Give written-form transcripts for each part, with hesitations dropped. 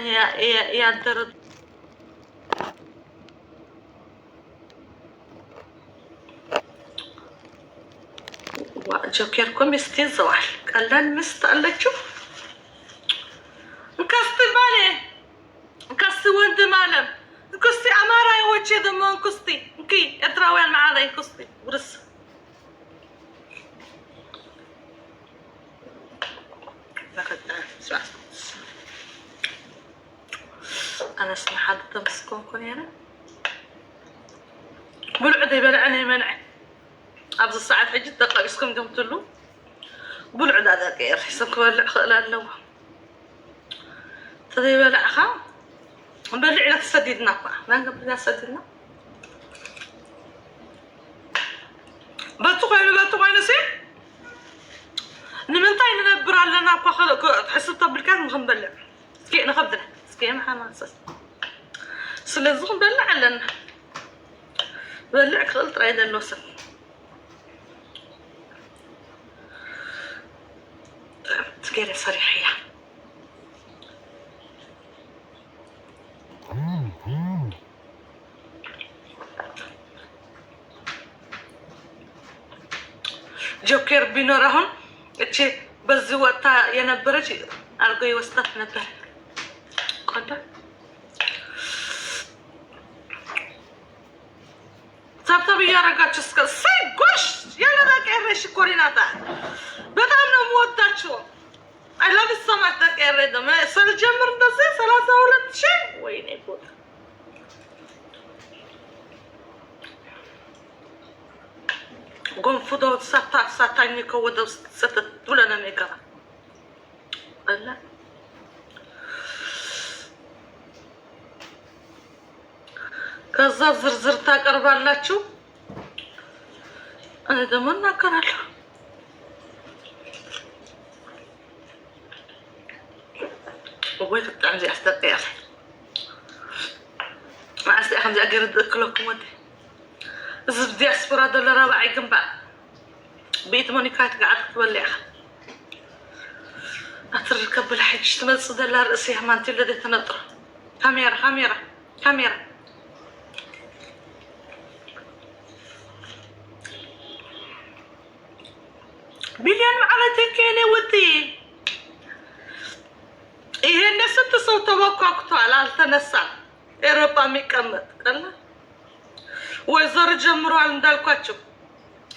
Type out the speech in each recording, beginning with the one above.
ሲያስጠላኝ ያደረ ጆከር ኮሚስቲ ዘዋል ቀላል ምስት አለችው እንካስቲ ወንድም አለም እንኩስቲ አማራይ ወቼ ደሞ እንኩስቲ እንኪ ኤርትራውያን ማዓላይ እንኩስቲ ውርስ أنا اسمع حد تمسكون كون هنا بلعد يبلعني منع أبز الساعة حجت دقائق اسكم قمت له بلعد هذا غير حسبك بلع خلال اللو تدي بلع خا بلع لك سديدنا ما قبل سديدنا باتوقعين سي نمنطاين نبر علينا تحسب طبلكات مخنبلع سكي نخبدنا سكي ما حماسس سلازم بلع لنا بلع خلط رايد النوسف تقيري صريحية جوكر بينورهن اتشي بزي وقتا ينبرج أرقو يوستف نبر قدر طب يا رجال تسكت سي قش يلا ذاك إيش كوريناتا بتعمل موتاتشو I love it so much ذاك إيش ده ما سال جمر ده سي ثلاثة ولا شيء وين يقول قوم فضوا ساتاني كودا ستة ولا نميكرا الله كذاب زرزر تاقرب አላችሁ እኔ ደግሞ እናገራለሁ ወይ በጣም ያስጠጣያል ማዕስ አሁን ዛገር ድክሎኩም ወደ እዚህ ዲያስፖራ ዶላር ባይ ግንባ ቤት ሞኒካት قاعد تولع اتركب الحج تمص دولار اسي حمانتي لدي تنطر كاميرا مليون معلتك يا ودي إيه الناس تصوت توقعتوا على التنسى إيروبا ميكمت قال ويزور جمرو على ندالكواتشو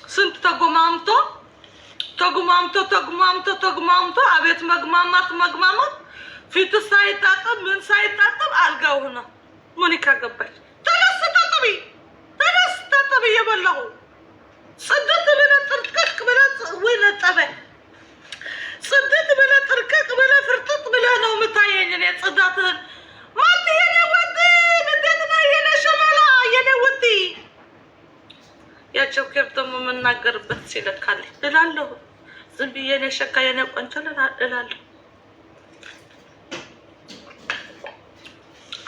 سنت تقمامتو أبيت مقمامات في تسايتاتب من سايتاتب ألقاو هنا مونيكا قبل تنس تطبي يبلغو صدت بلا تركك بلا وين الطبع صدت بلا تركك بلا فرطت بلا نوم تاين يعني صدات ما تيني ودي بدنا ينا شمالا ينا ودي يا شوف كيف تم من ناقر بس لك علي دلالو زنبي ينا شكا ينا قنت دلالو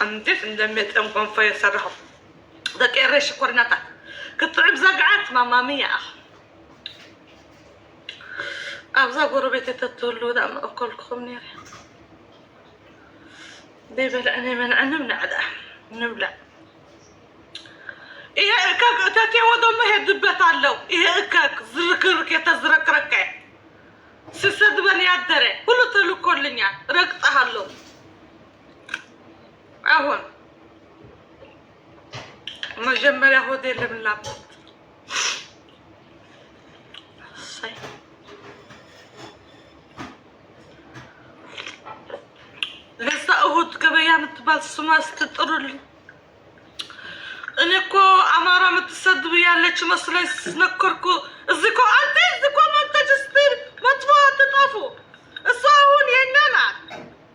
عندي ندمت امكم في سرهم ذاك الريش كورناتا كتعب زقعات مامامية أبزا قربتي تتولو دام أكلكم نيري ديبل أنا من أنا منعدة نبلع إيه إكاك تاتي ودو ما هي دبت علو إيه إكاك زركرك يتزرك ركع سيسد بني عدري كله تلو كلنيا ركتها له أهون مجمرة هودي اللي من لابد صحيح لسه أهود كبيان تبال سماس تطرل أنكو أمارة متصد بيالك مسلي سنكركو زيكو أنت زيكو ما تجستير ما تبغى تطافو الصاون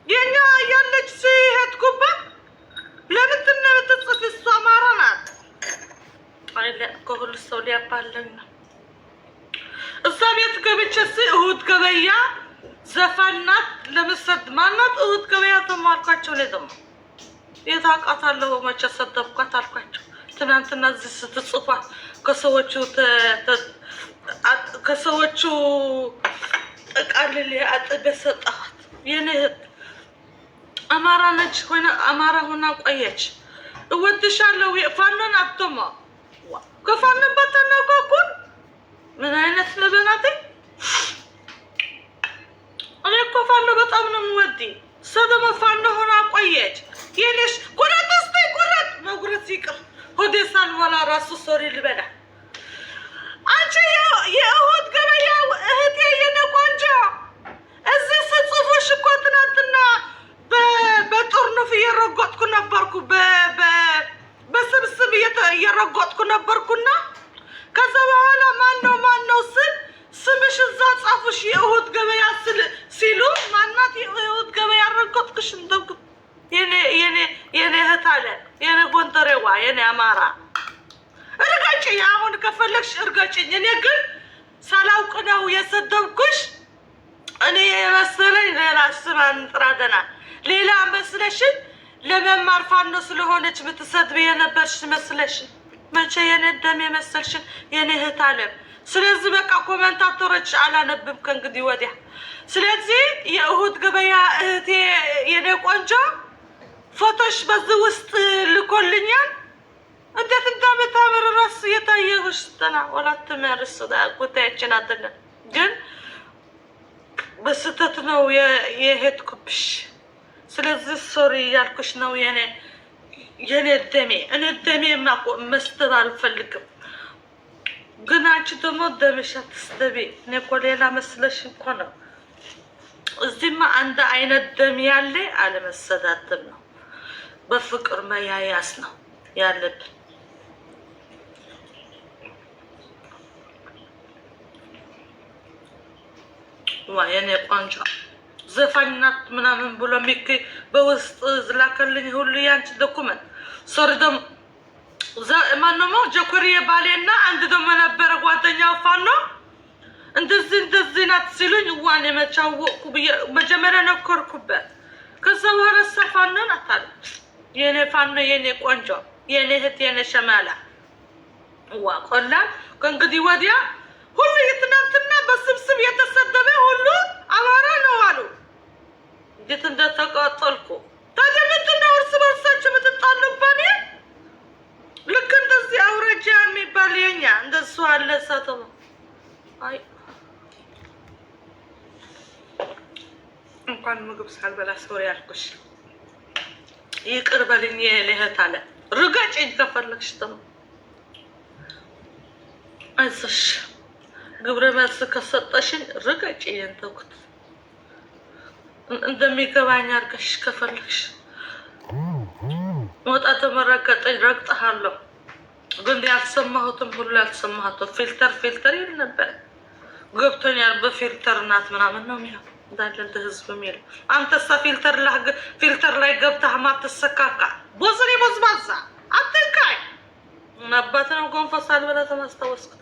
ينا يالك سي هتكوبا لما تنا بتصفي السمارات أي لا كهول السوليا بالنا السامية كبيتش سي أهود كبيا زفنات لمسد مانات أهود كبيا تماركاتشو لدم يداك أطلعوا ما تصدق قطاركاتشو تنام تنزل ستتصفى كسوتشو قال لي أتبسط أخت ينهد አማራ ነች ሆነ አማራ ሆና ቆየች። እወድሻለሁ ፋኖን አትማ ከፋኖ ባታናውቁን ምን አይነት ለበናቴ እኔ እኮ ፋኖ በጣም ነው የምወድ። ሰደመ ፋኖ ሆና ቆየች። የኔሽ ቁረጥ እስቲ ቁረጥ መጉረጥ ይቅር ሆዴ ሳልሞላ ራሱ ሶሪ ልበላ። አንቺ የእሁድ ገበያ እህቴ የኔ ቆንጆ እዚህ ስጽፎሽ እኮ ትናንትና በጦርነፍ እየረገጥኩ ነበርኩ በስብስብ እየረገጥኩ ነበርኩና ከዛ በኋላ ማነው ስል ስምሽ እዛ ጻፉሽ የእሁድ ገበያ ሲሉ ማናት የእሁድ ገበያ ረገጥኩሽ እንደው የኔ እህት አለ የኔ ጎንደሬዋ የኔ አማራ እርጋጭኝ። አሁን ከፈለግሽ እርጋጭኝ። እኔ ግን ሳላውቅ ነው የሰደብኩሽ። እኔ የመሰለኝ ሌላ ስም አንጥራደና ሌላ መስለሽን ለመማር ፋኖ ስለሆነች ምትሰድብ የነበርሽ መስለሽ መቼ የኔ ደም የመሰልሽን የኔ እህት አለም። ስለዚህ በቃ ኮሜንታተሮች አላነብም ከእንግዲህ ወዲያ። ስለዚህ የእሁድ ገበያ እህቴ የኔ ቆንጆ ፎቶሽ በዚህ ውስጥ ልኮልኛል። እንዴት እንደምታምር ራስ የታየሁሽ ተና ወላት ተመርስ ጉዳያችን አይደለም፣ ግን በስተት ነው የሄድኩብሽ። ስለዚህ ሶሪ ያልኩሽ ነው የኔ ደሜ። እኔ ደሜ መስጠት አልፈልግም፣ ግን አንቺ ደግሞ ደምሽ አትስደቢ። እኔ እኮ ሌላ መስለሽ እኮ ነው። እዚህማ አንድ አይነት ደም ያለ አለመሰዳደብ ነው፣ በፍቅር መያያዝ ነው ያለብን። የኔ ቆንጆ ዘፋኝናት ምናምን ብሎ ሚክ በውስጥ ዝላከልኝ ሁሉ ያንቺ ዶኩመንት ሶሪ ደም ማንሞ ጀኮሪየ ባሌና አንድ ደሞ ነበረ ጓደኛው ፋኖ እንደዚህ ናት ሲሉኝ ዋን የመቻወቁ መጀመሪያ ነኮርኩበት። ከዛ በኋላ ፋኖን አታል የኔ ፋኖ የኔ ቆንጆ የኔ እህት የኔ ሸማላ ቆላ ከእንግዲህ ወዲያ ሁሉ የትናንትና በስብስብ የተሰደበ ሁሉ አማራ ነው አሉ። እንዴት እንደተቃጠልኩ ታዲያ ምንድን ነው እርስ በርሳችሁ የምትጣሉባኔ? ልክ እንደዚህ አውረጃ የሚባል የኛ እንደሱ አለ ሰተው። አይ እንኳን ምግብ ሳልበላ ሶሪ ያልኩሽ ይቅር በልኝ የእህት አለ። ርጋጭኝ ከፈለግሽ ተው አይዞሽ። ግብረ መልስ ከሰጠሽኝ ርጋጭኝ እንተውኩት እንደሚገባኝ አድርገሽ ከፈለግሽ ወጣት መረቀጠኝ ረግጠሃለሁ። ግን ያልሰማሁትም ሁሉ ያልሰማሁትም ፊልተር ይል ነበር ገብቶኛል። በፊልተር እናት ምናምን ነው የሚለው እንዳለ እንደ ህዝብ የሚለው አንተሳ ፊልተር ላይ ገብተህ ማትሰካካ ቦዝሬ ቦዝባዛ አትንካይ ነባት ነው ጎንፈሳል ብለህ ተማስታወስኩት።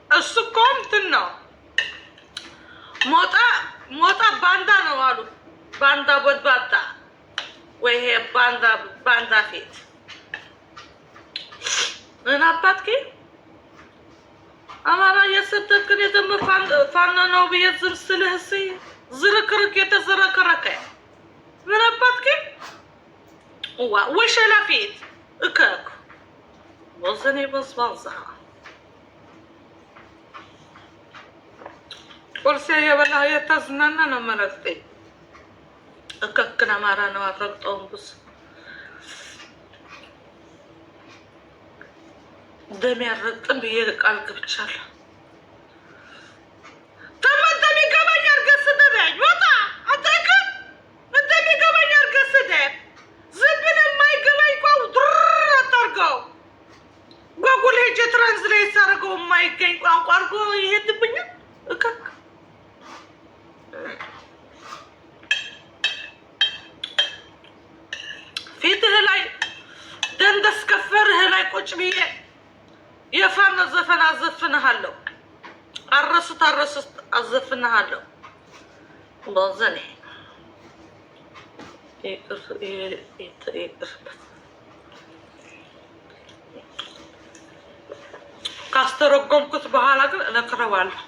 እሱ እኮ እንትን ነው ሞጣ ባንዳ ነው አሉ። ባንዳ ቦድባዳ ወይ ባንዳ ፊት ምን አባትኪ አማራ የሰደክን የደም ፋኖ ነው ብዬ ዝም ስልህ ዝርክርክ የተዘረከረከ ምን አባትኪ ወሸላ ፊት እከክ ወዘኔ በዝባዛ ቁርሴ የበላህ የተዝናና ነው መረቅጤ እከክን አማራ ነው አረግጠውን ብስ ደም ያረግጥን ብዬ ቃል ገብቻለሁ። እንደሚገባኝ አድርገህ ስደበኝ ወጣ አትክል እንደሚገባኝ አድርገህ ስደብ። ዝም ብለህ የማይገባኝ ቋው ድር አታርገው። ጎጉል ሄጄ ትራንስሌት ሳደርገው የማይገኝ ቋንቋ አድርጎ ይሄድብኛል። እከክ ፊትህ ላይ ደንደስ ከፈርህ ላይ ቁጭ ብዬ የፋኖ ዘፈን አዘፍንሃለሁ። አረሱት አዘፍንሃለሁ። በዘኔ ይቅርበት ካስተረጎምኩት በኋላ ግን እነክረዋለሁ።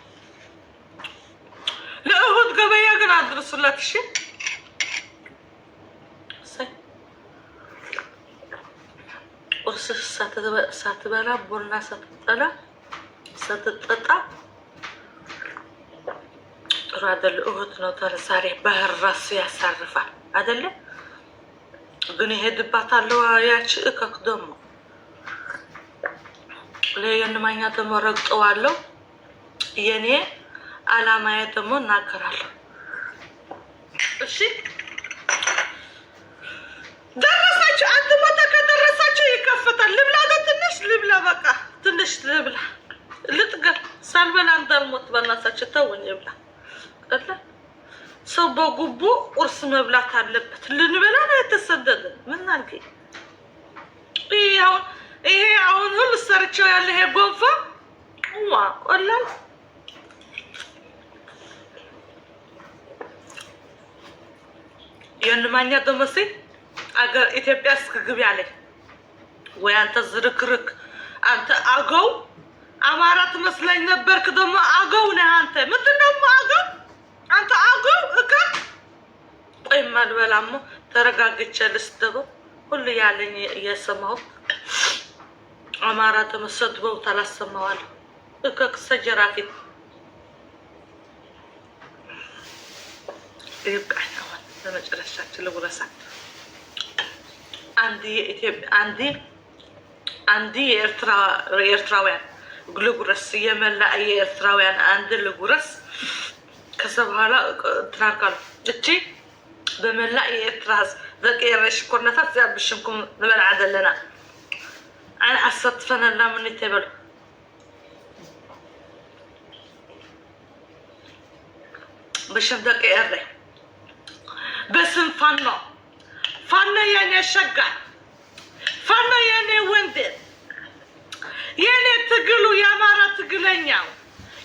ለእሁድ ገበያ ግን አድርሱላት እሺ ቁርስ ሳትበላ ቡና ሳትጠጣ ጥሩ አይደል እሁድ ነው ዛሬ ባህር ራሱ ያሳርፋል አይደለ ግን ይሄድባታል ያቺ እከክ ደግሞ ለየንማኛ ደግሞ ረግጠዋለሁ የኔ አላማዬ ደግሞ እናገራለሁ እሺ ደረሳችሁ አንተ ሞተ ከደረሳችሁ ይከፈታል ልብላ ትንሽ ልብላ በቃ ትንሽ ልብላ ልጥገብ ሳልበላ እንዳልሞት በእናታችሁ ተውኝ ብላ ቀጥላ ሰው በጉቦ ቁርስ መብላት አለበት ልንበላ ነው የተሰደደ ምን አልከኝ ይሄ አሁን ሁሉ ሰርቸው ያለ ይሄ ጎንፋ ዋ ቆላል የንማኛ ደመሴ አገር ኢትዮጵያ እስክግብ ያለ ወይ አንተ ዝርክርክ አንተ አገው አማራ ትመስለኝ ነበርክ ደግሞ አገው ነህ አንተ ምንድነው አገው አንተ አገው እከ ቆይ ማልበላሞ ተረጋግቼ ልስደበው ሁሉ ያለኝ እየሰማው አማራ ተመሰድበው ታላሰማዋል እከ ሰጀራፊት ይብቃኛው ለመጨረሻችን ለጉረሳ አንዲ የኤርትራውያን ግሉጉረስ የመላ የኤርትራውያን አንድ ልጉረስ ከዛ በኋላ ትናርካሉ እቺ በመላ የኤርትራ ዘቀየረሽ ኮርነታት ያብሽንኩም ንበልዓ ዘለና አነ አሰጥፈነላ ምን ይተበሉ በሽም ዘቀየረ በስም ፋኖ የኔ ሸጋ ፋኖ የኔ ወንድ የኔ ትግሉ የአማራ ትግለኛው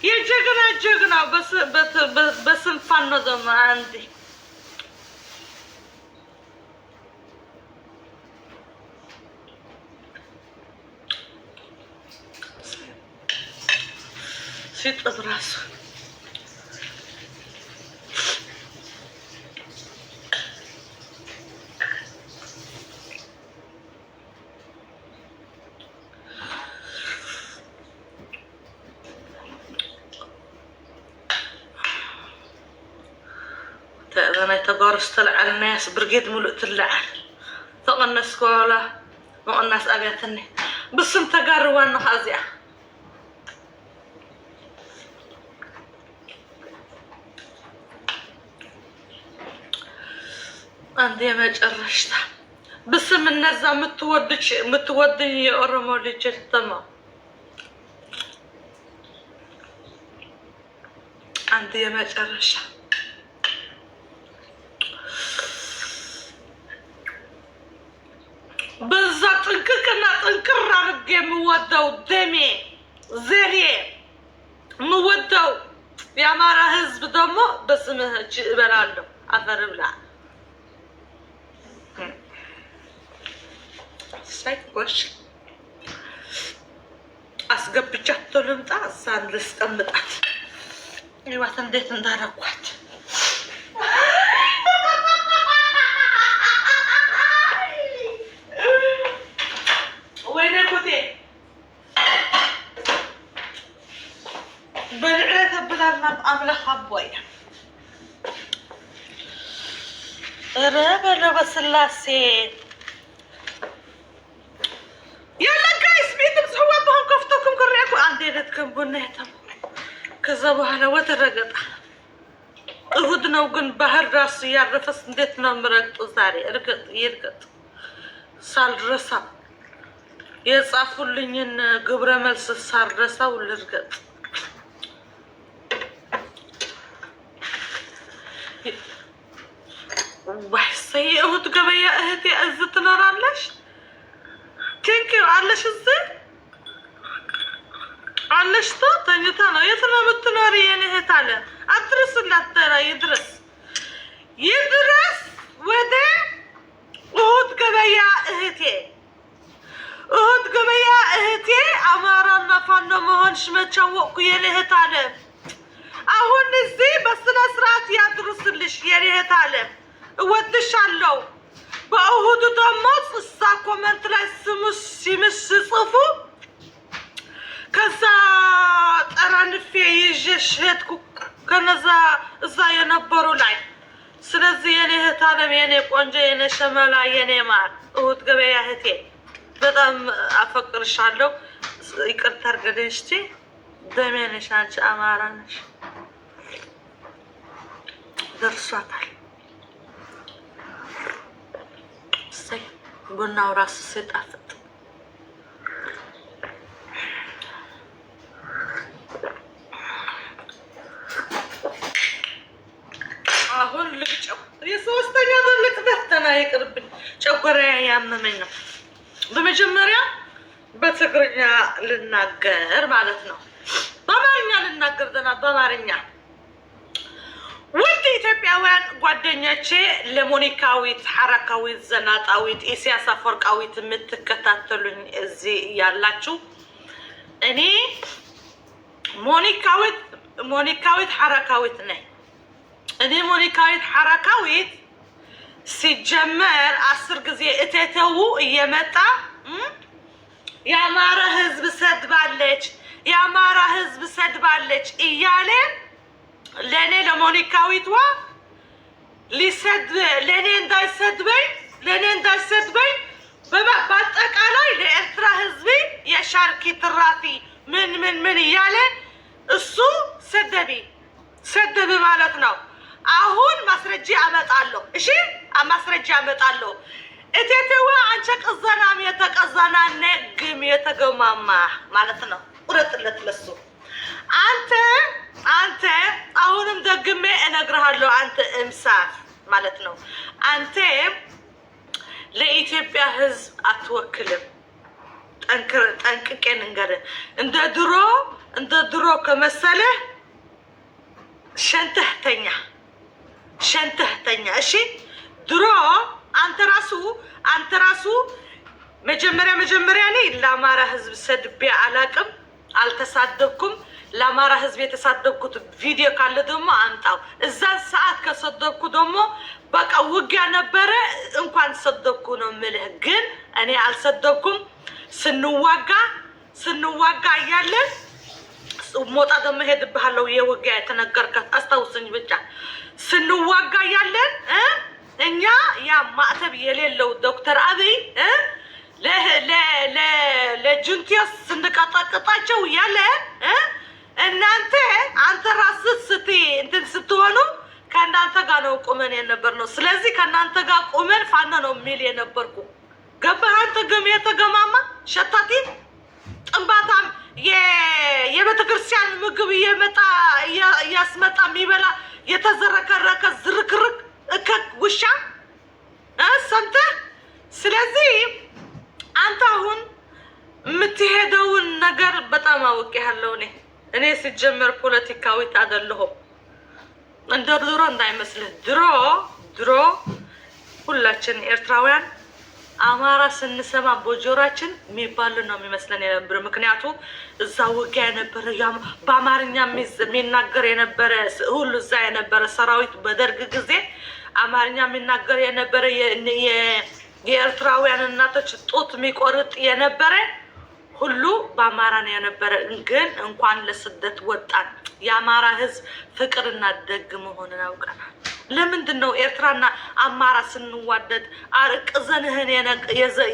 የጀግናው በስም ፋኖ ደግሞ አንዴ ሲጥዝ ራሱ أنا تجارس طلع الناس برجيت ملؤت اللعن طق الناس كولا ما الناس أبيتني بس أنت جروا إنه هزيع عندي ما جرشتها بس من نزع متودي يقرموا لي جد تمام عندي ما جرشتها بالضبط انكر رجع مودو دمي زري مودو يا مارا حزب دمو بس بلالو عفر بلا سايك وش اسقبجاتو لمطا سان لسقمطات ايوات እንዴት እንዳረኳት أملك أبويا ربنا بس اللاسي يلا جايز بيتم سحوا بهم كفتكم كريكم عندي ردكم بنيتم كذبوا على وترقط እሁድና ግን ባህር ራስ ያረፈስ እንዴት ነው ምረቅጡ ዛሬ ይርቀጥ ሳልረሳ የጻፉልኝን ግብረ መልስ ሳልረሳው ልርገጥ وحسي اهوت قبيا اهتي ازت نرالش كينكي علش الزي علش طاطا يتانا يتنا متناري يعني هتالا ادرس اللي ترى يدرس وده اهوت قبيا اهتي امارنا فانو مهونش متشوقو يعني هتالا اهون الزي بس نسرات ይኸውልሽ የኔ እህት አለም እወድሻለሁ። በእሁዱ ደግሞ እዛ ኮመንት ላይ ሲምስ ጽፉ ከዛ ጠራንፌ ይዤሽ ሄድኩ ከነዛ እዛ የነበሩ ላይ። ስለዚህ የኔ እህት አለም የኔ ቆንጆ የኔ ሸመላ የኔ ማር እሁድ ገበያ እህቴ በጣም አፈቅርሻለሁ። ይቅርታ አድርገልኝ እስቲ። ደሜ ነሽ አንቺ አማራ ነሽ። ደርሷታል። እሰይ ቡናው ራሱ ሲጣፍጥ አሁን ልግጨው። የሶስተኛ በልጥ በተና ይቅርብኝ። ጨጓራዬ ያመመኝ ነው። በመጀመሪያ በትግርኛ ልናገር ማለት ነው። በአማርኛ ልናገር ደና በአማርኛ ውድ ኢትዮጵያውያን ጓደኞቼ ለሞኒካዊት ሐረካዊት ዘናጣዊት ኢሳያስ አፈወርቃዊት የምትከታተሉኝ እዚህ ያላችሁ እኔ ሞኒካዊት ሐረካዊት ነኝ። እኔ ሞኒካዊት ሐረካዊት ሲጀመር 10 ጊዜ እቴተው እየመጣ የአማራ ህዝብ ሰድባለች እያለ ለኔ ለሞኒካዊትዋ ለኔ እንዳይሰድበኝ በአጠቃላይ ለኤርትራ ህዝብ የሻርኪ ትራፊ ምን እያለ እሱ ሰደቢ ማለት ነው። አሁን ማስረጃ አመጣለሁ። እሺ ማስረጃ አመጣለሁ። እቴቴዋ አንቺ ቅዘናም የተቀዘና ነግም የተገማማ ማለት ነው። ቁረጥለት ለሱ አንተ አሁንም ደግሜ እነግርሃለሁ። አንተ እምሳፍ ማለት ነው። አንተ ለኢትዮጵያ ህዝብ አትወክልም። ጠንቅቄ ንገርህ። እንደ ድሮ ከመሰለ ሸንተህተኛ። እሺ ድሮ አንተ ራሱ መጀመሪያ እኔ ለአማራ ህዝብ ሰድቤ አላቅም፣ አልተሳደብኩም። ለአማራ ህዝብ የተሳደብኩት ቪዲዮ ካለ ደግሞ አምጣው። እዛን ሰዓት ከሰደብኩ ደግሞ በቃ ውጊያ ነበረ እንኳን ሰደብኩ ነው የምልህ። ግን እኔ አልሰደብኩም። ስንዋጋ እያለን ሞጣ ደግሞ ሄድብሃለሁ። የውጊያ የተነገርካት አስታውሰኝ ብቻ። ስንዋጋ እያለን እኛ ያ ማዕተብ የሌለው ዶክተር አብይ ለጁንቲያስ ስንቀጠቅጣቸው ያለ አንተ ራስህ ስትሆኑ ከእናንተ ጋር ነው ቁመን የነበር ነው። ስለዚህ ከእናንተ ጋር ቁመን ፋኖ ነው የሚል የነበርኩ ገባህ? አንተ ገም የተገማማ ሸታቲን ጥንባታም የቤተክርስቲያን ምግብ እያስመጣ የሚበላ የተዘረከረከ ዝርክርክ እከክ ውሻ ሰምተህ። ስለዚህ አንተ አሁን የምትሄደውን ነገር በጣም አውቄያለሁ። እኔ ሲጀመር ፖለቲካዊት አይደለሁም። እንደ ድሮ እንዳይመስልህ። ድሮ ሁላችን ኤርትራውያን አማራ ስንሰማ በጆሮአችን የሚባል ነው የሚመስለን የነበረ። ምክንያቱ እዛ ውጊያ የነበረ በአማርኛ የሚናገር የነበረ ሁሉ እዛ የነበረ ሰራዊት በደርግ ጊዜ አማርኛ የሚናገር የነበረ የኤርትራውያን እናቶች ጡት የሚቆርጥ የነበረ ሁሉ በአማራ ነው የነበረ። ግን እንኳን ለስደት ወጣን። የአማራ ህዝብ ፍቅርና ደግ መሆንን አውቀናል። ለምንድን ነው ኤርትራና አማራ ስንዋደድ ቅዘንህን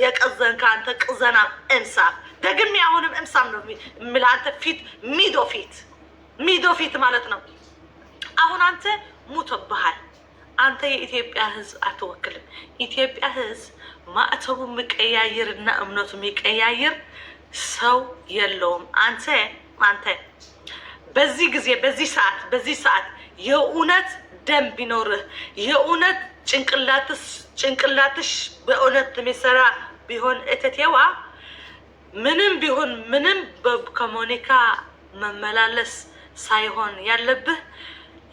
የቀዘንከ አንተ ቅዘና እንሳፍ ደግሜ አሁንም እንሳም ነው የምልህ። አንተ ሚዶ ፊት ማለት ነው። አሁን አንተ ሙቶብሃል። አንተ የኢትዮጵያ ህዝብ አትወክልም። ኢትዮጵያ ህዝብ ማዕተቡ የሚቀያይርና እምነቱ የሚቀያይር ሰው የለውም። አንተ በዚህ ጊዜ በዚህ ሰዓት የእውነት ደም ቢኖርህ የእውነት ጭንቅላትሽ በእውነት የሚሰራ ቢሆን እተቴዋ ምንም ከሞኒካ መመላለስ ሳይሆን ያለብህ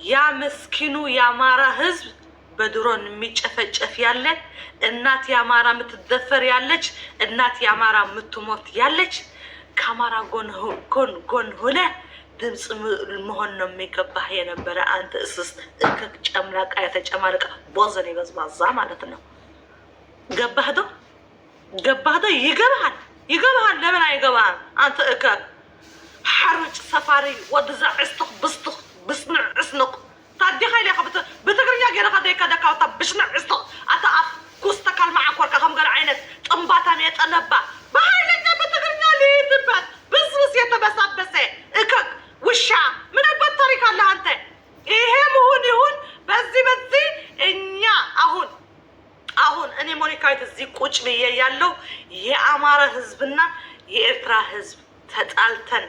ያ መስኪኑ የአማራ ህዝብ በድሮን የሚጨፈጨፍ ያለ እናት የአማራ የምትደፈር ያለች እናት የአማራ የምትሞት ያለች ከአማራ ጎን ሆነ ድምፅ መሆን ነው የሚገባህ የነበረ አንተ እስስት እከክ ጨምላቃ የተጨማለቀ ቦዘን ይበዝባዛ ማለት ነው። ገባህ ዶ ይገባሃል ለምን አይገባህም አንተ እከክ حرج سفاري ودزع عستق بستق بسنع عسنق تادي خيلي خبط بتقرنيا غير خدي كذا كاوتا بسنع عستق اتعف كوستكال معك ورقه خم قال عينت طنباتا ميطنبا بهايلنا بتقرنيا لي دبات بس يتبسبسه اكك وشا من البطريق الله انت ايه مهون يهون بزي እኛ አሁን እኔ ሞኒካዊት እዚህ ቁጭ ብዬ ያለው የአማራ ህዝብና የኤርትራ ህዝብ ተጣልተን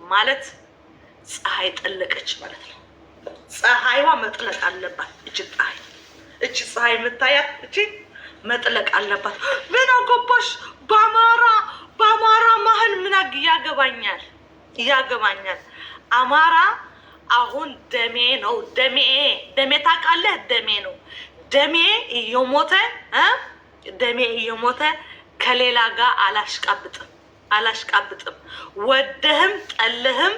ማለት ፀሐይ ጠለቀች ማለት ነው። ፀሐይዋ መጥለቅ አለባት። እቺ ፀሐይ የምታያት እቺ መጥለቅ አለባት። ምን አገባሽ በአማራ መሀል ምን ያገባኛል? አማራ አሁን ደሜ ነው። ደሜ ታውቃለህ? ደሜ ነው። ደሜ እየሞተ ከሌላ ጋር አላሽቃብጥም። ወደህም ጠልህም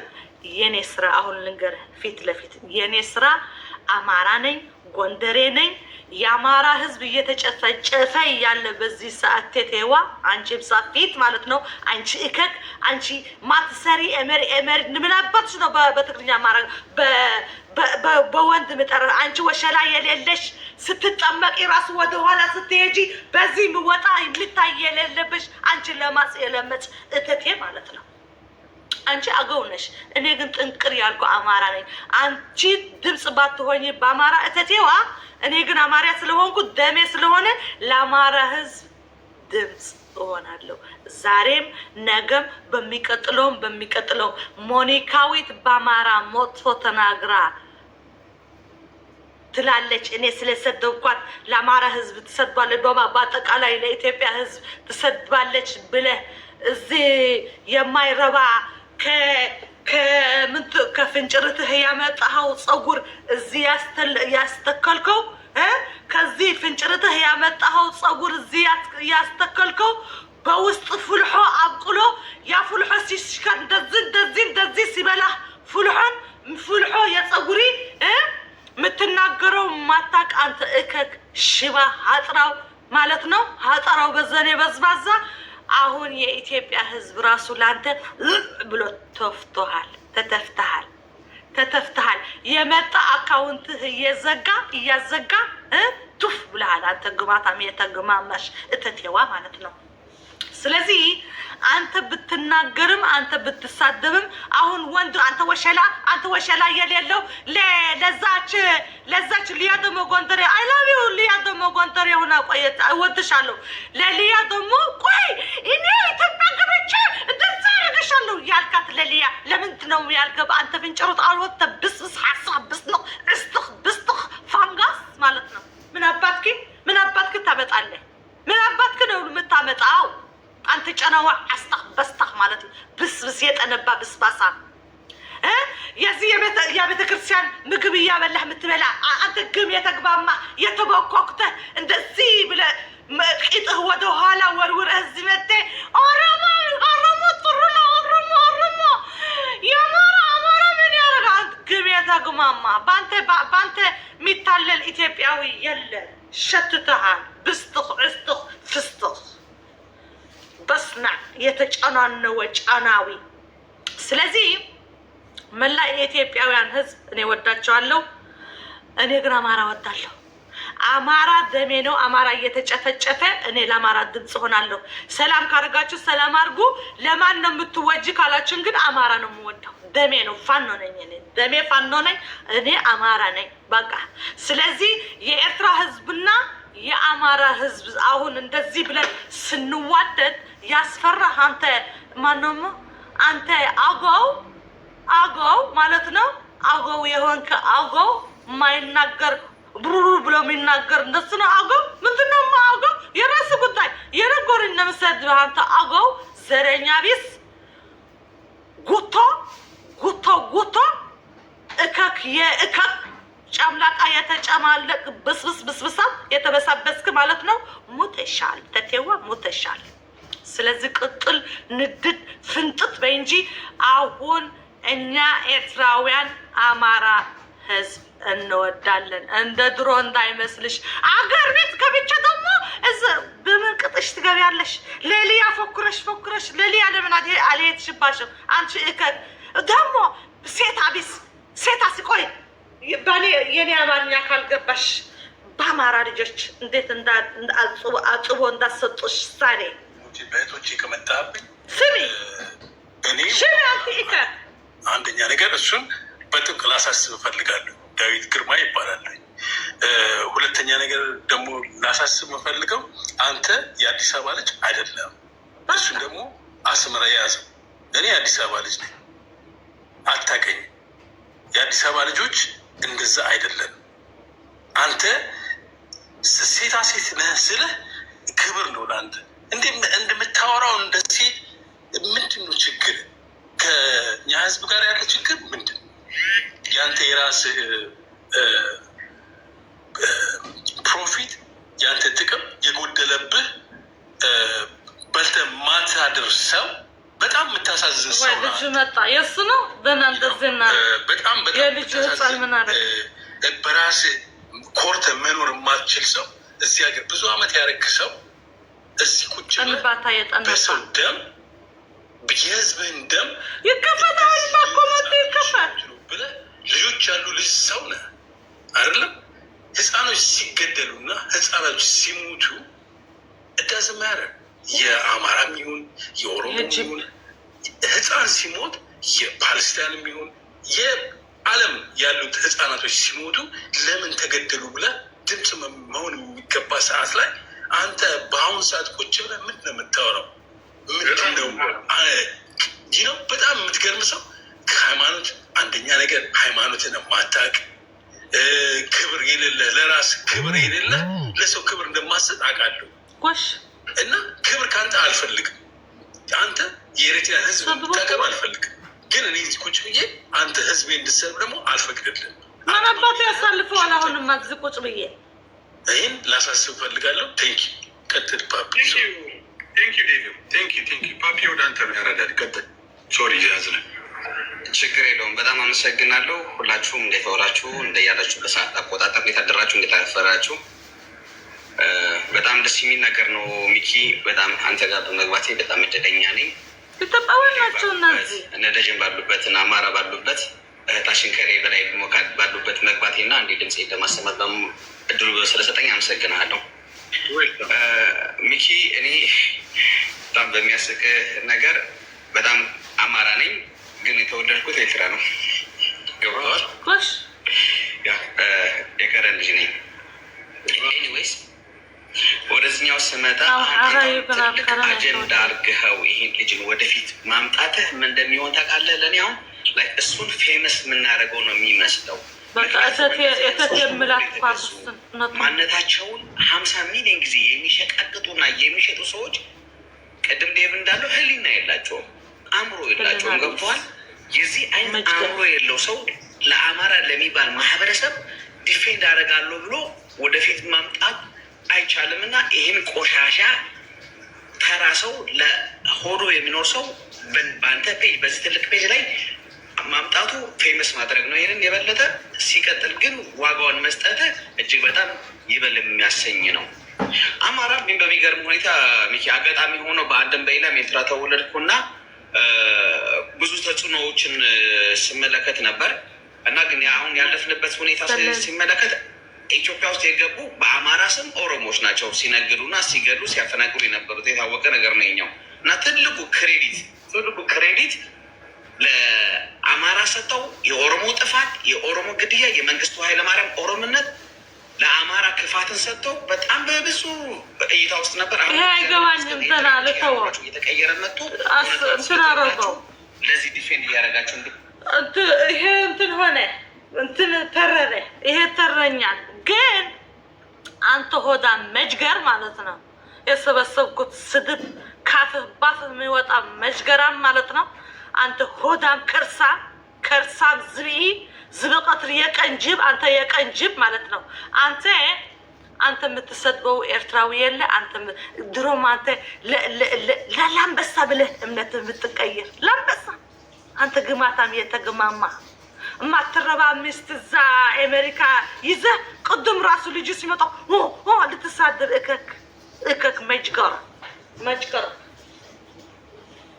የኔ ስራ አሁን ልንገርህ ፊት ለፊት የኔ ስራ አማራ ነኝ፣ ጎንደሬ ነኝ። የአማራ ህዝብ እየተጨፈጨፈ ያለ በዚህ ሰዓት ቴቴዋ አንቺም ሳፊት ማለት ነው። አንቺ እከክ አንቺ ማትሰሪ ኤመሪ ምን አባትሽ ነው በትግርኛ ማረግ በወንድ ምጠራ አንቺ ወሸላ የሌለሽ ስትጠመቂ ራሱ ወደ ኋላ ስትሄጂ በዚህ ምወጣ ልታይ የሌለብሽ አንቺ ለማጽ የለመች እተቴ ማለት ነው። አንቺ አገው ነሽ፣ እኔ ግን ጥንቅር ያልኩ አማራ ነኝ። አንቺ ድምጽ ባትሆኚ በአማራ እተቴዋ፣ እኔ ግን አማራ ስለሆንኩ ደሜ ስለሆነ ለአማራ ህዝብ ድምጽ እሆናለሁ። ዛሬም ነገም በሚቀጥለው ሞኒካዊት በአማራ መጥፎ ተናግራ ትላለች። እኔ ስለሰደብኳት ለአማራ ህዝብ ትሰድባለች፣ በአጠቃላይ ለኢትዮጵያ ህዝብ ትሰድባለች ብለህ እዚህ የማይረባ ከፍንጭርትህ ያመጣኸው ፀጉር እዚህ ያስተከልከው ከዚህ ፍንጭርትህ ያመጣኸው ፀጉር እዚህ ያስተከልከው በውስጥ ፍልሖ አብቅሎ ያ ፍልሖ ሲሽከር እንደዚህ ሲበላህ ፍልሖ የፀጉሪ የምትናገረው ማታቅ አንተ እከክ ሽባ ሀጥራው ማለት ነው። ሀጥራው በዘኔ በዝባዛ አሁን የኢትዮጵያ ህዝብ ራሱ ላንተ ብሎ ተተፍተሃል። የመጣ አካውንትህ እያዘጋ ቱፍ ብለሃል። አንተ ግማታም የተግማማሽ እተቴዋ ማለት ነው። ስለዚህ አንተ ብትናገርም አንተ ብትሳደብም አሁን ወንድ አንተ ወሸላ የሌለው ለዛች ሊያ ደሞ ጎንደሬ አይ ላቭ ዩ ሊያ ደሞ ጎንደሬ ሆና ቆየት እወድሻለሁ። ለሊያ ደሞ ቆይ እኔ ኢትዮጵያ ገብቼ እንደዛ አደርግሻለሁ ያልካት ለሊያ ለምንድን ነው ያልገባ? አንተ ፍንጭሩት አልወጣ ብስብስ ሐሳብ ብስጥህ ፋንጋስ ማለት ነው። ምን አባትክ ታመጣለህ? ምን አባትክ ነው የምታመጣው? አንተ ጨናዋ በስታህ ማለት ብስብስ የጠነባ ብስባሳ የዚህ የቤተ ክርስቲያን ምግብ እያበላህ የምትበላ አንተ ግም የተግባማ የተቦኮክተ እንደዚህ ብለህ ቂጥህ ወደ ኋላ ወርውረህ እዚህ መጥተህ ኦሮሞ ጥሩ ነው ኦሮሞ አማራ ምን ያደርጋል? ግም የተግማማ በአንተ የሚታለል ኢትዮጵያዊ የለም። ሸትተሃል። ብስጥህ ፍስትህ በስና የተጫናነወ ጫናዊ። ስለዚህ መላ የኢትዮጵያውያን ህዝብ እኔ ወዳቸዋለሁ። እኔ ግን አማራ ወዳለሁ። አማራ ደሜ ነው። አማራ እየተጨፈጨፈ እኔ ለአማራ ድምፅ ሆናለሁ። ሰላም ካደረጋችሁ ሰላም አድርጉ። ለማን ነው የምትወጂ ካላችሁን ግን አማራ ነው የምወደው። ደሜ ነው። ፋኖ ነኝ እኔ። ደሜ ፋኖ ነኝ እኔ። አማራ ነኝ በቃ። ስለዚህ የኤርትራ ህዝብና የአማራ ህዝብ አሁን እንደዚህ ብለን ስንዋደድ ያስፈራህ። አንተ ማነው? አንተ አገው ማለት ነው። አገው የሆንክ አገው የማይናገር ብሩሩ ብሎ የሚናገር እንደሱ ነው። አገው ምንድን ነው? አገው የራስ ጉዳይ የነገሩኝ ነው የምሰድብህ። አንተ አገው ዘረኛ ቢስ ጉቶ እከክ የእከክ ጨምላቃ የተጨማለቅ ብስብሳ የተበሳበስክ ማለት ነው። ሞተሻል ተቴዋ ሞተሻል። ስለዚህ ቅጥል ንድድ ፍንጥት በይ እንጂ አሁን እኛ ኤርትራውያን አማራ ህዝብ እንወዳለን። እንደ ድሮ እንዳይመስልሽ። አገር ቤት ከብቻ ደግሞ እዛ በምን ቅጥሽ ትገቢያለሽ? ሌሊያ ፎክረሽ ሌሊያ ለምን አልሄድሽባሽም? አንቺ እከት ደግሞ ሴት አቢስ ሴት አስቆይ ባኔ የኔ አማርኛ ካልገባሽ በአማራ ልጆች እንዴት አጽቦ እንዳሰጡሽ ዛሬ በእህቶቼ ከመጣብኝ ስሚ እኔ አንቺ እከት አንደኛ ነገር እሱን በጥብቅ ላሳስብ እፈልጋለሁ። ዳዊት ግርማ ይባላል። ሁለተኛ ነገር ደግሞ ላሳስብ የምፈልገው አንተ የአዲስ አበባ ልጅ አይደለም። እሱን ደግሞ አስምራ የያዘው እኔ የአዲስ አበባ ልጅ ነኝ። አታውቀኝም። የአዲስ አበባ ልጆች እንደዛ አይደለም። አንተ ሴታ ሴት ነህ ስልህ ክብር ነው ለአንተ። እንደምታወራው እንደ ሴት ምንድን ነው ችግር? ከኛ ህዝብ ጋር ያለ ችግር ምንድን ነው? ያንተ የራስህ ፕሮፊት፣ ያንተ ጥቅም የጎደለብህ በልተህ ማታድር ሰው፣ በጣም የምታሳዝን ሰው ነው። ልጁ መጣ የእሱ ነው። በእናንተ ዜና በጣም የልጁ ህፃን ምን አለ? በራስህ ኮርተህ መኖር የማትችል ሰው፣ እዚህ ሀገር ብዙ አመት ያረክ ሰው እዚህ ቁጭ በሰው ደም የህዝብህን ደም ይከፈታል። ባኮመት ይከፈት ብለህ ልጆች ያሉ ልጅ ሰው ነህ አይደለም? ህፃኖች ሲገደሉና ህፃኖች ሲሞቱ እዳዝማያረ የአማራም ይሁን የኦሮሞ ይሁን ህፃን ሲሞት የፓለስታይንም ይሁን የዓለም ያሉት ህፃናቶች ሲሞቱ ለምን ተገደሉ ብለህ ድምፅ መሆን የሚገባ ሰዓት ላይ አንተ በአሁኑ ሰዓት ቁጭ ብለህ ምንድን ነው የምታወራው? ምንድን ነው ይህ ነው በጣም የምትገርም ሰው። ከሃይማኖት አንደኛ ነገር ሃይማኖትን የማታውቅ ክብር የሌለ ለራስ ክብር የሌለ ለሰው ክብር እንደማሰጥ አውቃለሁ። እና ክብር ከአንተ አልፈልግም። አንተ የኤርትራ ህዝብ እንድታከብ አልፈልግም። ግን እኔ ቁጭ ብዬ አንተ ህዝቤ እንድትሰብ ደግሞ አልፈቅድልም። ማናባት ያሳልፈዋል። አሁንም አግዝ ቁጭ ብዬ ይህን ላሳስብ ፈልጋለሁ። ቴንኪ ቀጥል ፓፒ። ቴንኪ ፓፒ። ወደ አንተ ነው ያረዳል። ቀጥል። ሶሪ ያዝነ ችግር የለውም። በጣም አመሰግናለሁ። ሁላችሁም እንዴት ዋላችሁ? እንደያላችሁበት ሰዓት አቆጣጠር እንዴት አደራችሁ? እንዴት አረፈዳችሁ? በጣም ደስ የሚል ነገር ነው ሚኪ። በጣም አንተ ጋር በመግባቴ በጣም እድለኛ ነኝ። ናቸው እነ ደጀን ባሉበት እና አማራ ባሉበት እህታችን ከሬ በላይ ባሉበት መግባቴ እና እንዲ ድምፅ ለማሰማት እድሉ ስለሰጠኝ አመሰግናለሁ ሚኪ። እኔ በጣም በሚያስቅ ነገር በጣም አማራ ነኝ፣ ግን የተወለድኩት ኤርትራ ነው። ገብተዋል። የከረን ልጅ ነኝ። ኤኒዌይስ ወደዚህኛው ስመጣ ትልቅ አጀንዳ አርግኸው ይህን ልጅን ወደፊት ማምጣትህ ምን እንደሚሆን ታውቃለህ? ለእኔ አሁን እሱን ፌመስ የምናደርገው ነው የሚመስለው። ማንነታቸውን 50 ሚሊዮን ጊዜ የሚሸቃቅጡና የሚሸጡ ሰዎች ቅድም ዴቭ እንዳለው ህሊና የላቸውም፣ አእምሮ የላቸውም። ገብተዋል። የዚህ አይነት አእምሮ የለው ሰው ለአማራ ለሚባል ማህበረሰብ ዲፌንድ አደርጋለሁ ብሎ ወደፊት ማምጣት አይቻልም። እና ይህን ቆሻሻ ተራ ሰው ለሆዶ የሚኖር ሰው በአንተ ፔጅ በዚህ ትልቅ ፔጅ ላይ ማምጣቱ ፌመስ ማድረግ ነው። ይህንን የበለጠ ሲቀጥል ግን ዋጋውን መስጠት እጅግ በጣም ይበል የሚያሰኝ ነው። አማራ ግን በሚገርም ሁኔታ ሚኪ አጋጣሚ ሆኖ በአንድም በሌላም ኤርትራ ተወለድኩና ብዙ ተጽዕኖዎችን ስመለከት ነበር እና ግን አሁን ያለፍንበት ሁኔታ ሲመለከት ኢትዮጵያ ውስጥ የገቡ በአማራ ስም ኦሮሞዎች ናቸው ሲነግዱና ሲገዱ ሲያፈናቅሉ የነበሩት የታወቀ ነገር ነው የኛው። እና ትልቁ ክሬዲት ለአማራ ሰጠው። የኦሮሞ ጥፋት፣ የኦሮሞ ግድያ፣ የመንግስቱ ኃይለማርያም ኦሮምነት ለአማራ ክፋትን ሰጥተው በጣም በብዙ እይታ ውስጥ ነበር። እየተቀየረ መጥቶ ለዚህ ዲፌንድ እያደረጋቸው ይሄ እንትን ሆነ እንትን ተረረ። ይሄ ተረኛል። ግን አንተ ሆዳ መጅገር ማለት ነው የሰበሰብኩት ስድብ ካፍህ ባፍህ የሚወጣ መጅገራም ማለት ነው። አንተ ሆዳም ከርሳም ዝብኢ ዝበቀትር የቀንጅብ አንተ የቀንጅብ ማለት ነው። አንተ የምትሰድበው ኤርትራዊ የለ። አንተ ድሮም አንተ ለላንበሳ ብለህ እምነት የምትቀይር ላንበሳ አንተ ግማታም የተገማማ እማትረባ ሚስት እዛ አሜሪካ ይዘህ ቅድም ራሱ ልጁ ሲመጣ ልትሳደብ እከክ መጅገር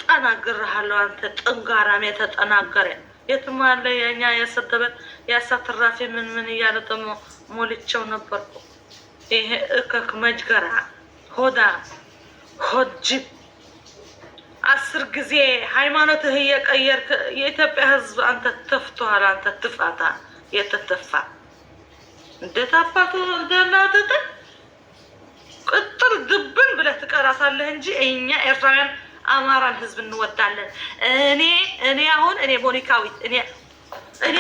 ጠናግርሃለሁ። አንተ ጥንጋራም የተጠናገረ የትም አለ የኛ የሰደበን ያሳትራፊ ምን እያለ ደግሞ ሞልቼው ነበርኩ። ይሄ እከክ መጅገራ ሆጅብ 10 ጊዜ ሃይማኖትህ እየቀየርክ የኢትዮጵያ ሕዝብ አንተ ተፍቷል። አንተ ትፋታ የተተፋ እንዴት አባቱ እንደናተተ ቅጥር ድብን ብለህ ትቀራታለህ እንጂ እኛ ኤርትራውያን አማራን ሕዝብ እንወዳለን። እኔ አሁን እኔ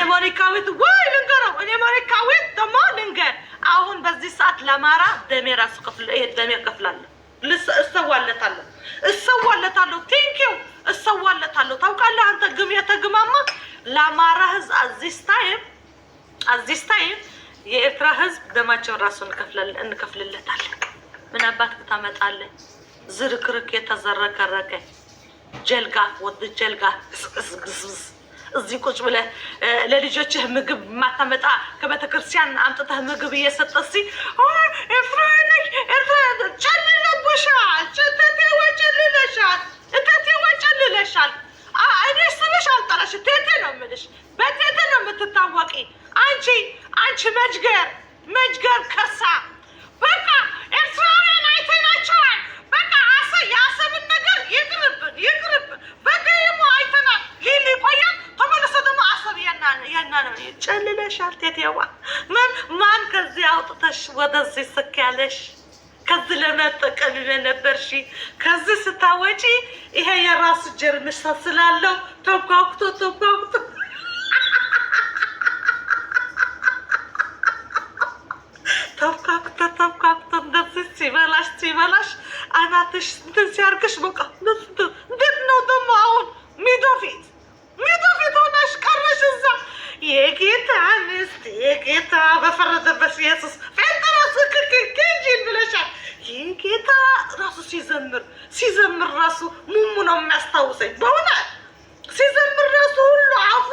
ሞኒካዊት ወይ ልንገረው እኔ ሞኒካዊት ደግሞ ልንገር አሁን በዚህ ሰዓት ለአማራ ደሜ ራሱ ደሜ ከፍላለሁ። እሰዋለታለሁ ቴንኪው እሰዋለታለሁ። ታውቃለህ አንተ ግም የተግማማ ለአማራ ሕዝብ አዚስ ታይም የኤርትራ ሕዝብ ደማቸውን ራሱ እንከፍልለታለን። ምን አባት ታመጣለህ? ዝርክርክ የተዘረከረከ ጀልጋ እዚህ ቁጭ ብለህ ለልጆችህ ምግብ ማታመጣ ከቤተ ክርስቲያን አምጥተህ ምግብ እየሰጠህ ኤርትራ ጨልለሻል። እኔ ስምሽ አልጠራሽ ቴቴ ነው የምልሽ። በቴቴ ነው የምትታወቂ አንቺ መጅገር ከርሳ በቃ ኤርትራውያን አይተናቸዋል። በቃ የአሰብን ነገር ይቅርብን። በገይሞ አይተናል። ሊሊ ቆያል ተመልሶ ደግሞ አሰብ የና ነው። ጨልለሻል ቴቴዋ። ማን ከዚህ አውጥተሽ ወደዚህ ስክ ያለሽ? ከዚህ ለመጠቀም ነበርሽ። ከዚህ ስታወጪ ይሄ የራሱ ጀርምሽ ስላለው ተጓጉቶ እንደዚህ ሲበላሽ አናትሽ እንትን ሲያርግሽ በቃ እንዴት ነው ደግሞ አሁን ሚዶ ፊት ሆነሽ ቀረሽ እዛ። የጌታ ሚስት የጌታ በፈረደበት ኢየሱስ ፌንተራስ ክክክንጂን ብለሻል። የጌታ ራሱ ሲዘምር ራሱ ሙሙ ነው የሚያስታውሰኝ በእውነት ሲዘምር ራሱ ሁሉ አፉ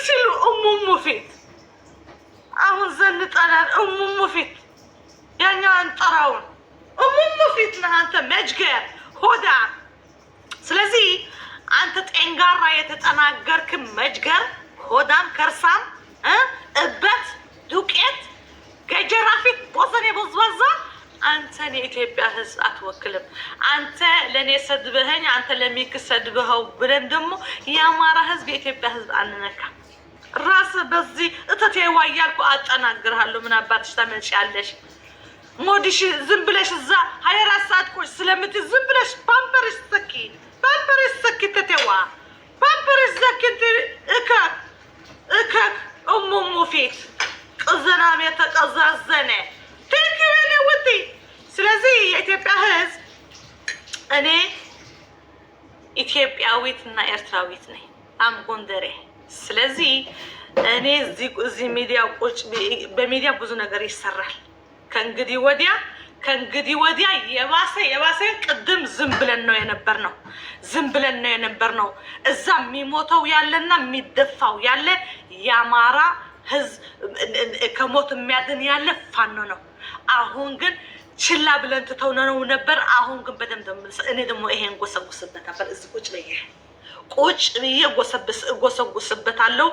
ሲሉ እሙሙ ፊት አሁን ዘንጠናል። እሙሙ ፊት ያኛ አንጠራውን እሙሙ ፊት ነህ አንተ መጅገር ሆዳ። ስለዚህ አንተ ጤንጋራ የተጠናገርክ መጅገር ሆዳም ከርሳም እበት ዱቄት ገጀራ ፊት ቦዘኔ ቦዝባዛ አንተን የኢትዮጵያ ሕዝብ አትወክልም። አንተ ለእኔ ሰድበኸኝ አንተ ለሚክ ሰድበኸው ብለን ደግሞ የአማራ ሕዝብ የኢትዮጵያ ሕዝብ አንነካም። ራስ በዚህ እተቴዋ እያልኩ አጠናግርሃለሁ። ምን አባትሽ ታመጪያለሽ? ሞዲሽ ዝም ብለሽ እዛ 24 ሰዓት ቁጭ ስለምትይ ዝም ብለሽ ፓምፐርስ ሰኪ ተቴዋ ፓምፐርስ ሰኪ እከክ እሙሙ ፊት ቅዘናም የተቀዛዘነ ትክክለኛ ውጤ። ስለዚህ የኢትዮጵያ ሕዝብ እኔ ኢትዮጵያዊት እና ኤርትራዊት ነኝ። አም ጎንደሬ። ስለዚህ እኔ እዚህ ሚዲያ ቁጭ በሚዲያ ብዙ ነገር ይሰራል። ከእንግዲህ ወዲያ የባሰ ቅድም ዝም ብለን ነው የነበርነው። እዛ የሚሞተው ያለና የሚደፋው ያለ የአማራ ሕዝብ ከሞት የሚያድን ያለ ፋኖ ነው። አሁን ግን ችላ ብለን ትተውነው ነበር። አሁን ግን በደንብ እኔ ደግሞ ይሄን ጎሰጉስበታለሁ። እዚህ ቁጭ ብዬ ጎሰጉስበታለሁ።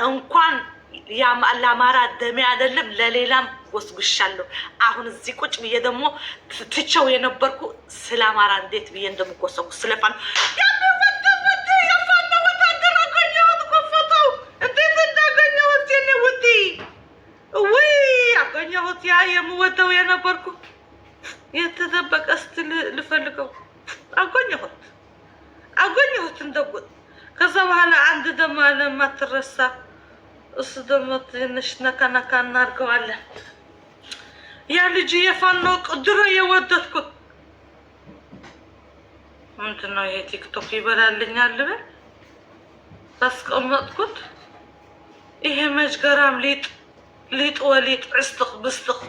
እንኳን ለአማራ ደሜ አይደለም ለሌላም ጎስጉሻለሁ። አሁን እዚህ ቁጭ ብዬ ደግሞ ትቼው የነበርኩ ስለ አማራ እንዴት ብዬ እንደምጎሰጉስ ስለፋን አገኘሁት። ያ የምወደው የነበርኩ የተደበቀ ስትል ልፈልገው አገኘሁት እንደጉድ። ከዛ በኋላ አንድ ደግሞ ለማትረሳ እሱ ደግሞ ትንሽ ነካ እናድርገዋለን። ያ ልጅ የፋኖ ድሮ የወደድኩት ምንድን ነው ይሄ ቲክቶክ ይበላልኛል ልበል ባስቀመጥኩት ይሄ መጅገራም ሊጥ ወሊጥ ዕስጥኽ ብስጥኽ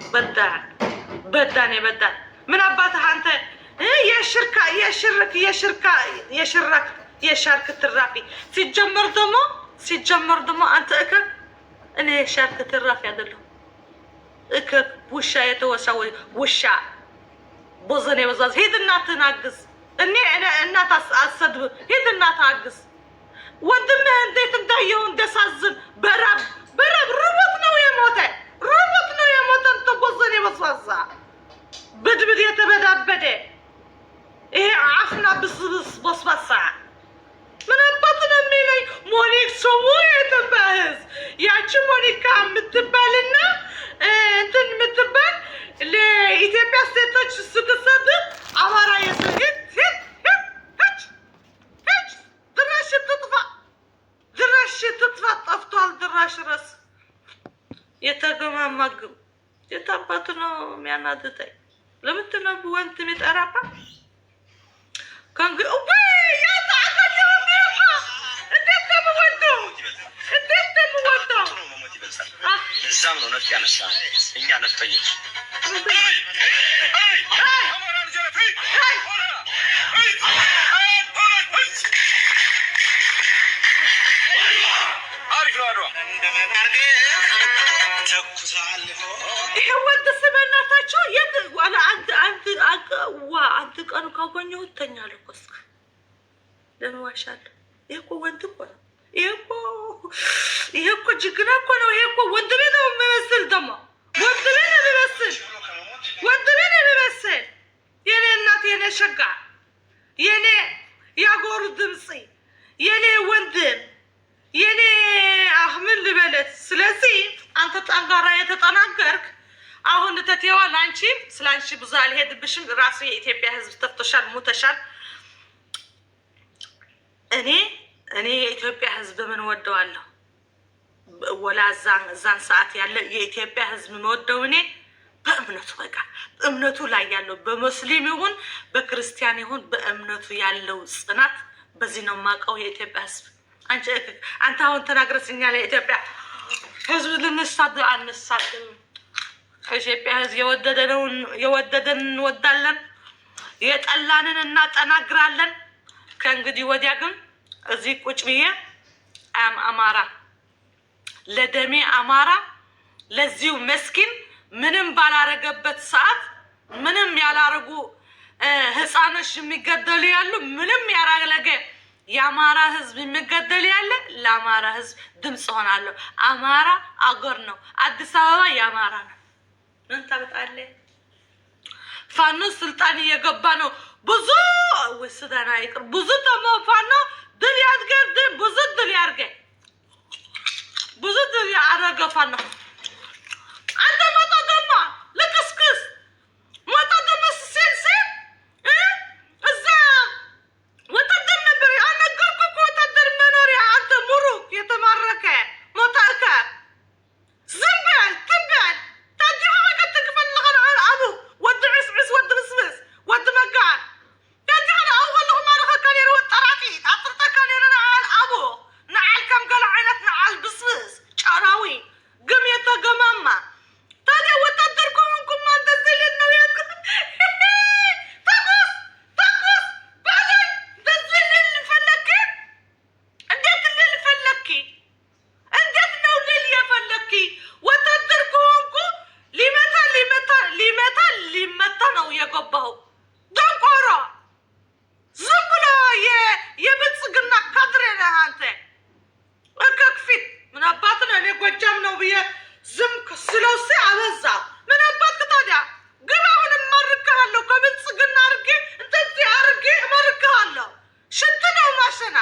በዳን ምን አባትህ አንተ የሻርክ ትራፊ ሲጀመር ደግሞ አንተ እከክ እኔ የሻርክ ትራፊ አይደለሁ። እከክ ውሻ የተወሳው ውሻ ቦዘኔ በዛዝ ሄድ እናትህን አግዝ። እኔ እናት አሰድብ ሄድ እናትህ አግዝ። ወንድምህ እንዴት እንዳየው እንደሳዝን በራብ ሮቦት ነው የሞተ እንተ ቦዘኔ በዛዛ ብድብድ የተበዳበደ ይሄ አፍና ብስብስ ቦስባሳ ምን አባት ነው የሚለኝ? ሞኒክ ስሙ የተባህዝ ያቺ ሞኒካ የምትባልና እንትን የምትባል ለኢትዮጵያ ሴቶች ስትሰጥ አማራ የሰግድ ድራሽ ትጥፋ ጠፍቷል። ድራሽ ረስ የተገማማግም የታባቱ ነው የሚያናድጠኝ። ለምንድን ነው ወንት የሚጠራባ ከንግ እዛም ነው ነፍጥ ያነሳ እኛ ነፍጠኞች ይሄ ወንድ ስበናታቸው አንድ ቀን ካገኘሁ እተኛለሁ እኮ እስከ ለምን ዋሻለሁ? ይሄ እኮ ወንድ እኮ ነው። ይሄ እኮ ጅግና እኮ ነው። ይሄ እኮ ወንድሜ ነው የሚመስል ደግሞ ወንድሜ ነው የሚመስል የኔ እናት የኔ ሸጋ የኔ ያጎሩ ድምፂ የኔ ወንድም የኔ ምን ልበለት። ስለዚህ አንተ ጠንካራ የተጠናገርክ አሁን ተቴዋ ላንቺ ስላንቺ ብዙ አልሄድብሽም። ራሱ የኢትዮጵያ ሕዝብ ተፍቶሻል፣ ሞተሻል። እኔ የኢትዮጵያ ሕዝብ ምን ወደዋለሁ ወላ እዛን ሰዓት ያለ የኢትዮጵያ ሕዝብ መወደው እኔ በእምነቱ በቃ እምነቱ ላይ ያለው በሙስሊም ይሁን በክርስቲያን ይሁን በእምነቱ ያለው ጽናት በዚህ ነው የማውቀው የኢትዮጵያ ሕዝብ። አንተ አሁን ተናግረስኛል። የኢትዮጵያ ሕዝብ ልንሳድ አንሳድም። ኢትዮጵያ ሕዝብ የወደደን እንወዳለን፣ የጠላንን እናጠናግራለን። ከእንግዲህ ወዲያ ግን እዚህ ቁጭ ብዬ አማራ ለደሜ አማራ ለዚሁ መስኪን ምንም ባላረገበት ሰዓት ምንም ያላረጉ ህፃኖች የሚገደሉ ያሉ ምንም ያላረገ የአማራ ህዝብ የሚገደል ያለ ለአማራ ህዝብ ድምፅ ሆናለሁ። አማራ አገር ነው። አዲስ አበባ የአማራ ነው። ምን ታውቃለህ? ፋኖ ስልጣን እየገባ ነው። ብዙ ወስዳና ይቅር ብዙ ደግሞ ፋኖ ድል ያድርገ ብዙ ድል ያደረገ ፋኖ አንተ ሞታ ደግሞ ልክስክስ ሞታ ደግሞ ሴንሴን እዛ ወታደር ነበር አነገርኩ እኮ ወታደር መኖሪያ አንተ ሙሩክ የተማረከ ሞታርከ ዝም በል ትበል ታዲያ ከትክፈል ለቀን አቡ ወድ ዕስዕስ ወድ ብስብስ ወድ መጋር ታዲያ አወለሁ ማረከ ካኔር ወጠራቂ ታጥርተ ካኔር አቡ ነዓል ከም ገለ ዓይነት ነዓል ብስብስ ጫራዊ ግም የተገማማ ታዲያ ወታደር ከሆንኩም አንተ ዝልን ነው ያልኩት። ተኩስ ባለኝ በዚህ ልል ፈለክ? እንዴት ልል ፈለክ? እንዴት ነው ልል የፈለክ? ወታደር ከሆንኩ ሊመታ ነው የገባው። ደንቆሮ ዝም ብሎ የብልጽግና ካድሬ ነህ አንተ። እከክፊት ምን አባት ነው? እኔ ጎጃም ነው ብዬ ዝም ስለውሴ አበዛ። ምን አባት ታዲያ ግን አሁን እማርክሃለሁ። ከብልጽግና አርጌ እንደዚህ አርጌ እማርክሃለሁ። ሽንት ነው ማሸና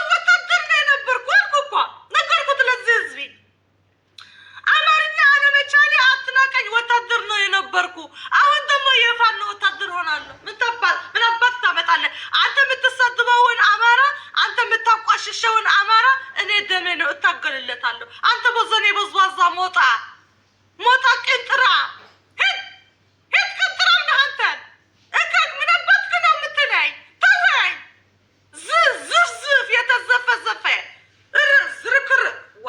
ወታደር ነው የነበርኩ አልኩ እኮ ነገርኩት ለዚህ ህዝቢ። አማርኛ አለመቻሌ አትናቀኝ። ወታደር ነው የነበርኩ። አሁን ደግሞ የፋኖ ወታደር ሆናለሁ። ምን አባት ታመጣለህ አንተ? የምትሳድበውን አማራ አንተ የምታቋሽሸውን አማራ እኔ ደሜ ነው እታገልለታለሁ። አንተ በዘኔ በዝባዛ ሞጣ ቅንጥራ ሂድ ቅንጥራ ነህ አንተ። እከክ ምን አባትክ ነው የምትለኝ? ተወኝ። ዝፍዝፍ የተዘፈዘፈ ዝርክርክ ዋ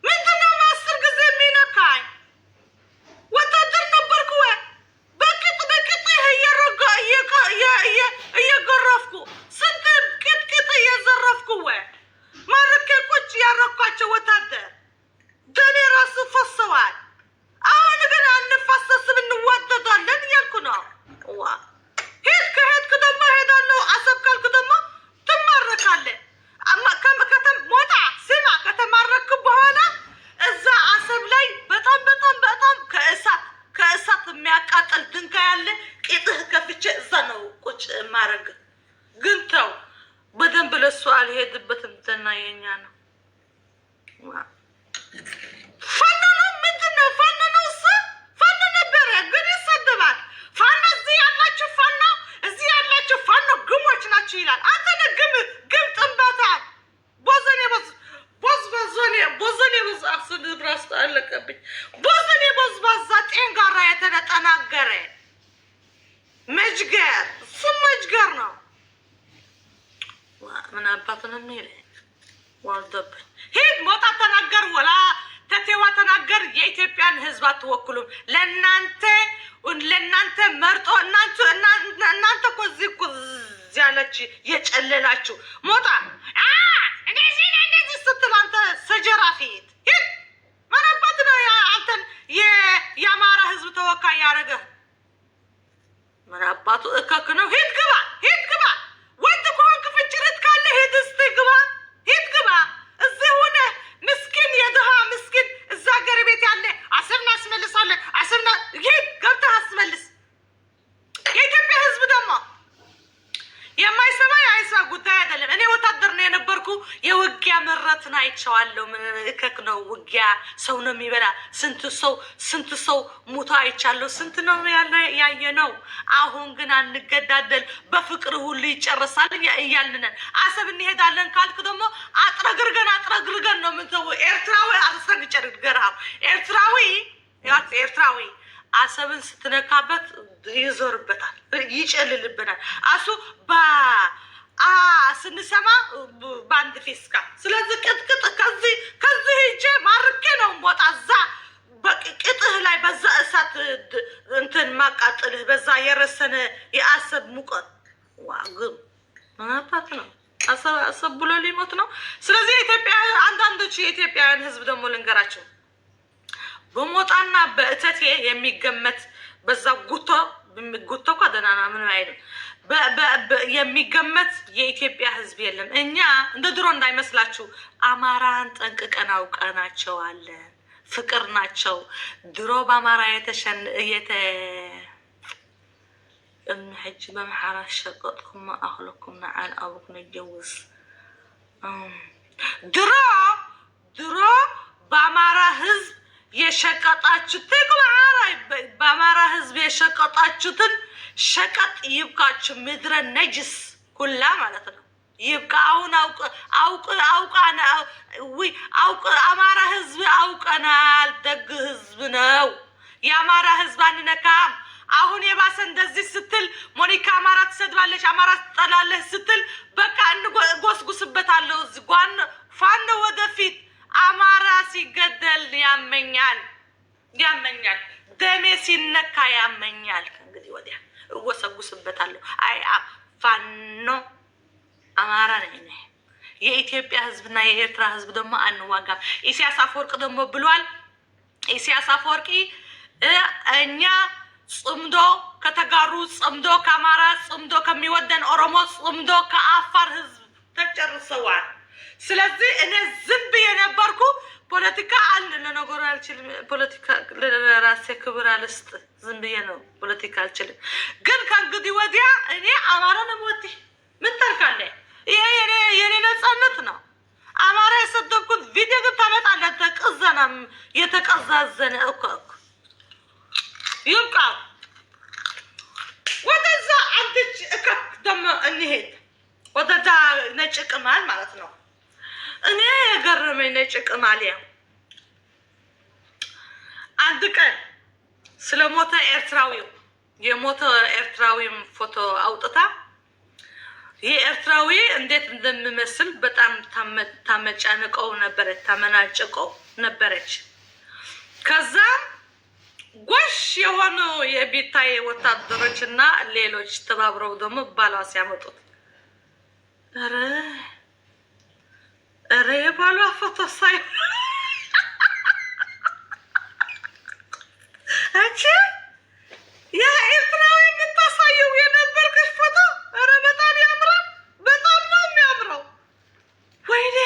ምንድን ነው 10 ጊዜ የሚነካኝ? ወታደር ነበርኩ ወይ በቅጥ እየገረፍኩ ስንት ማድረግ ግን ተው በደንብ ለሱ አልሄድበትም። ዘና የኛ ነው ፋኖ ነው ምንድን ነው ፋኖ ነው እሱ ፋኖ ነበረ ግን ይሰደባል። ፋኖ እዚህ ያላችሁ ፋኖ እዚህ ያላችሁ ፋኖ ግሞች ናችሁ ይላል። አንተ ነህ ግም ጥንባታል ቦዘኔ ቦዝ አክሱን ብራስ አለቀብኝ ቦዘኔ ቦዝ ባዛ ጤንጋራ የተጠናገረ መጅገር ስም መጅገር ነው። ምን አባት ነው የሚል ዋልደብኝ ሂድ ሞታ ተናገር ወላ ተቴዋ ተናገር። የኢትዮጵያን ሕዝብ አትወክሉም። ለእናንተ መርጦ እናንተ እኮ እዚህ እኮ ያለች የጨለላችሁ ሞታ እንደዚህ ስትል አንተ ሰጀራ ፊት ሂድ። ምን አባት ነው አንተን የአማራ ሕዝብ ተወካይ ያደረገህ? ምን አባቱ እከክ ነው? ሂድ ግባ ወንድ ከሆንክ ፍጭርት ካለ ሂድ እስቲ ግባ እዚህ ሆነ ምስኪን የድሃ ምስኪን እዛ ሀገር ቤት ያለ አስርና አስመልሳለን አስርና ሂድ ገብተህ አስመልስ። የኢትዮጵያ ህዝብ ደግሞ የማይሰማ የአይሳ ጉዳይ አይደለም። እኔ ወታደር ነው የነበርኩ የውጊያ ምረትን አይቼዋለሁ። ምን እከክ ነው ውጊያ ሰው ነው የሚበላ። ስንት ሰው ሙቶ አይቻለሁ። ስንት ነው ያየ ነው። አሁን ግን አንገዳደል በፍቅር ሁሉ ይጨርሳል እያልነን አሰብ እንሄዳለን ካልክ ደግሞ አጥረግርገን ነው ምንተው ኤርትራዊ አስረግጨርገራው ኤርትራዊ አሰብን ስትነካበት ይዞርበታል፣ ይጨልልብናል። አሱ ስንሰማ በአንድ ፌስካ ስለዚህ ቅጥቅጥ ከዚህ ሂጄ ማርኬ ነው ሞጣ እዛ በቅጥህ ላይ በዛ እሳት እንትን ማቃጥልህ በዛ የረሰነ የአሰብ ሙቀት ዋግም ማናባት ነው። አሰብ ብሎ ሊሞት ነው። ስለዚህ ኢትዮጵያ አንዳንዶች የኢትዮጵያውያን ህዝብ ደግሞ ልንገራቸው በሞጣና በእተቴ የሚገመት በዛ ጉቶ ከደናና ምን አይደለም የሚገመት የኢትዮጵያ ህዝብ የለም። እኛ እንደ ድሮ እንዳይመስላችሁ አማራን ጠንቅቀን አውቀናቸዋለን። ፍቅር ናቸው። ድሮ በአማራ ሕጂ በመሓራ ሸቀጥኩም አክለኩም ንዓል አቡክ ነጀውስ ድሮ በአማራ ህዝብ የሸቀጣችሁትን በአማራ ህዝብ የሸቀጣችሁትን ሸቀጥ ይብቃችሁ። ምድረ ነጅስ ሁላ ማለት ነው ይብቃ። አሁን አውቅ አማራ ህዝብ አውቀናል። ደግ ህዝብ ነው የአማራ ህዝብ አንነካም። አሁን የባሰ እንደዚህ ስትል ሞኒካ አማራ ትሰድባለች፣ አማራ ትጠላለች ስትል በቃ እንጎስጉስበታለሁ። ፋኖ ወደፊት አማራ ሲገደል ያመኛል፣ ደሜ ሲነካ ያመኛል። ከእንግዲህ ወዲያ እጎሰጉስበታለሁ። አይ ፋኖ አማራ ነኝ። የኢትዮጵያ ህዝብና የኤርትራ ህዝብ ደግሞ አንዋጋም። ኢሳያስ አፈወርቂ ደግሞ ብሏል። ኢሳያስ አፈወርቂ እኛ ጽምዶ ከተጋሩ ጽምዶ ከአማራ ጽምዶ ከሚወደን ኦሮሞ ጽምዶ ከአፋር ህዝብ ተጨርሰዋል። ስለዚህ እኔ ዝም ብዬ ነበርኩ። ፖለቲካ አለ ለነገሩ አልችልም። ፖለቲካ ለራሴ ክብር አልስጥ። ዝም ብዬ ነው ፖለቲካ አልችልም። ግን ከእንግዲህ ወዲያ እኔ አማራ ነው ወዲ ምን ታርካለህ? ይሄ የኔ ነፃነት ነው። አማራ የሰደብኩት ቪዲዮ ግን ታመጣለህ። ተቀዘናም የተቀዛዘነ እኮ ይብቃ። ወደዛ አንተች እከክ ደግሞ እንሄድ ወደዛ ነጭ ቅማል ማለት ነው። እኔ የገረመኝ ነጭ ቅማል አንድ ቀን ስለሞተ የሞተ ኤርትራዊም ፎቶ አውጥታ የኤርትራዊ እንዴት እንደምመስል በጣም ታመጫንቀው ነበረች፣ ታመናጭቀው ነበረች። ከዛ ጎሽ የሆኑ የቤታዬ ወታደሮች እና ሌሎች ተባብረው ደግሞ ባሏ ሲያመጡት ኧረ የባሏ ፎቶ ሳይ አንቺ ያ ኤርትራዊ የምታሳየው የነበርክሽ ፎቶ ኧረ በጣም ያምራል። በጣም ነው የሚያምረው። ወይኔ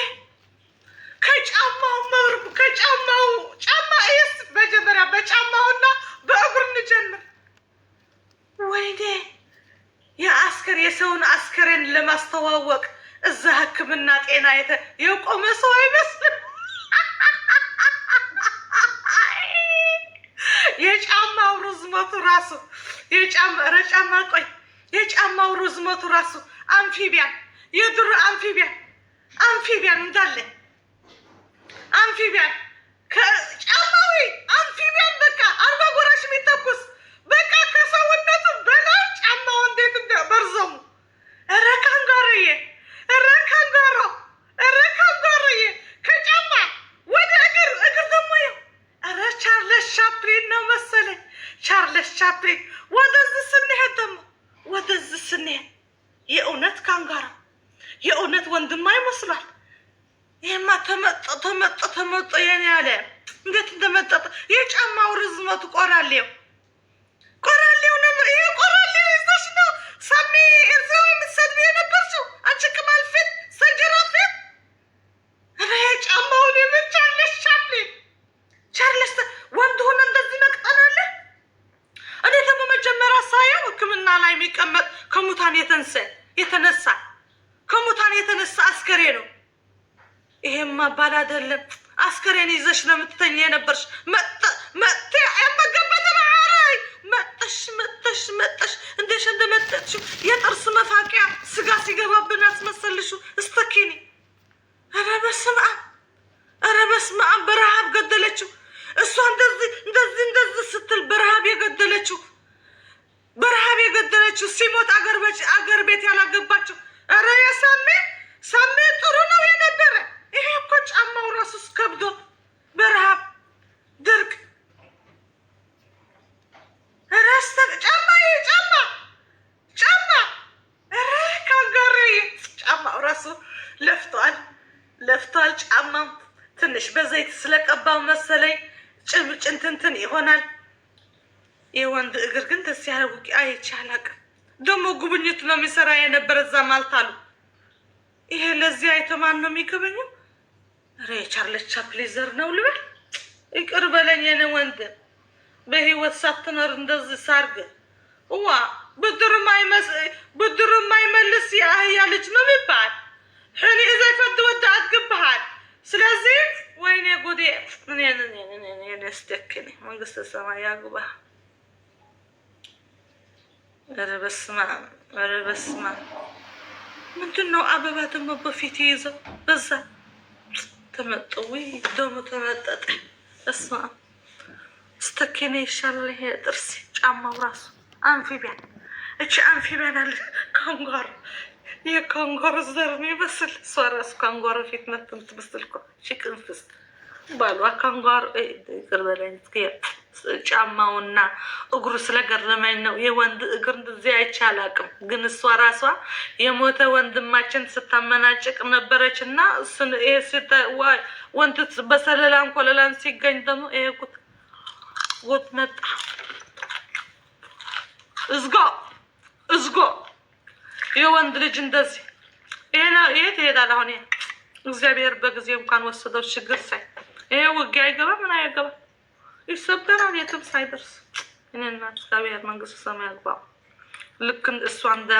ከጫማው ጫማ እስ መጀመሪያ በጫማውና በእግር እንጀምር። ወይኔ የአስከር የሰው ስንተዋወቅ እዛ ሕክምና ጤና የቆመ ሰው አይመስልም። የጫማው ርዝመቱ ራሱ የጫማው ርዝመቱ ራሱ አምፊቢያን የድሮ አምፊቢያን እንዳለ አምፊቢያን ከጫማዊ አምፊቢያን በቃ 40 ጎራሽ የሚተኩስ በቃ ከሰውነቱ በላይ ጫማው እንዴት እንደበርዘሙ ኧረ ካንጋሮዬ ከጫማ ወደ እግር ደግሞ ይኸው ኧረ ቻርለስ ቻፕሊን ነው መሰለኝ ቻርለስ ቻፕሊን ወደዚህ ስንሄድ የእውነት ካንጋሮ የእውነት ወንድማ ይመስላል። ይሄማ ተመጦ የኔ ያለ እንዴት እንደመጠጠ የጫማው ርዝመቱ ቆራሌው ነው። ይሄ ቆራሌው ይዘሽ ነው ሳሚ እዛው የምትሰድቢ የነበርሽው አንቺ ቅማል ፊት ሰጀራ ፊት ይሄ ጫማውን የምን ቻርለስ ወንድ ሆነ እንደዚህ መቅጠናለ። እኔ ደግሞ መጀመሪያ ሳየው ሕክምና ላይ የሚቀመጥ ከሙታን የተነሳ አስከሬ ነው። ይሄማ ባል አይደለም። አስከሬን ይዘሽ ነው የምትተኛ የነበርሽ። መጥቴ የመገበት ማዕራይ መጠሽ እንደሽ እንደመጠጥሽው የጥርስ መፋቂያ ስጋ ሲገባብን አስመሰልሽው እስተኪኒ። ኧረ በስመ አብ በረሃብ ገደለችው። እሷ እንደዚህ ስትል በረሃብ የገደለችው ሲሞት አገር ቤት ያላገባችው። ኧረ ሳሜ ጥሩ ነው የነበረ። ይሄ እኮ ጫማው ራሱ ከብዶት በረሃብ ድርቅ ጫማ ካንጋሮዬ ጫማው ራሱ ለፍቷል። ጫማው ትንሽ በዘይት ስለቀባው መሰለኝ ጭንትንትን ይሆናል። የወንድ እግር ግን ደስ ያለ ውቂ አይቼ አላውቅም። ደግሞ ጉብኝት ነው የሚሰራ የነበረ እዛ ማልታሉ። ይሄ ለዚህ አይቶ ማን ነው የሚገበኘው? ኧረ የቻርለስ ቻፕሊን ዘር ነው ልበል? ይቅር በለኝ የኔ ወንድም። በህይወት ሳትኖር እንደዚህ ሳርግ ዋ ብድር የማይመልስ የአህያ ልጅ ነው የሚባል ሕኒ እዘይ ፈድ ወደ አትግብሃል። ስለዚህ ወይኔ ጉዴ ስደክኒ መንግስተ ሰማይ ያግባ። ኧረ በስመ አብ ምንድን ነው አበባ ደግሞ በፊት ይዘው በዛ ተመጠዊ ደሞ ተመጠጠ። በስመ አብ ስተኬኔ ይሻላል። ይሄ ጥርሴ ጫማው ራሱ አምፊቢያን አምፊቢያን አለ ካንጋሮ የካንጋሮ ዘር የሚመስል እሷ ራሱ ካንጋሮ ፊት ናት የምትመስል እኮ ሽቅንፍስ ባሏ ካንጋሮ። ይቅር በለኝ ጫማውና እግሩ ስለገረመኝ ነው። የወንድ እግር እንደዚህ አይቼ አላውቅም። ግን እሷ ራሷ የሞተ ወንድማችን ስታመናጭቅ ነበረች እና ወንድ በሰለላን ኮለላን ሲገኝ ደግሞ ይሄ ጉት መጣ። እዝጎ የወንድ ልጅ እንደዚህ የት ይሄዳል? አሁን እግዚአብሔር በጊዜው እንኳን ወሰደው ችግር ሳይ ይሄ ውጊያ አይገባ ምን አይገባ ይሰበራል የትም ሳይደርስ። እኔና እግዚአብሔር መንግስት ሰማይ ያግባው። ልክ እሷ እንደ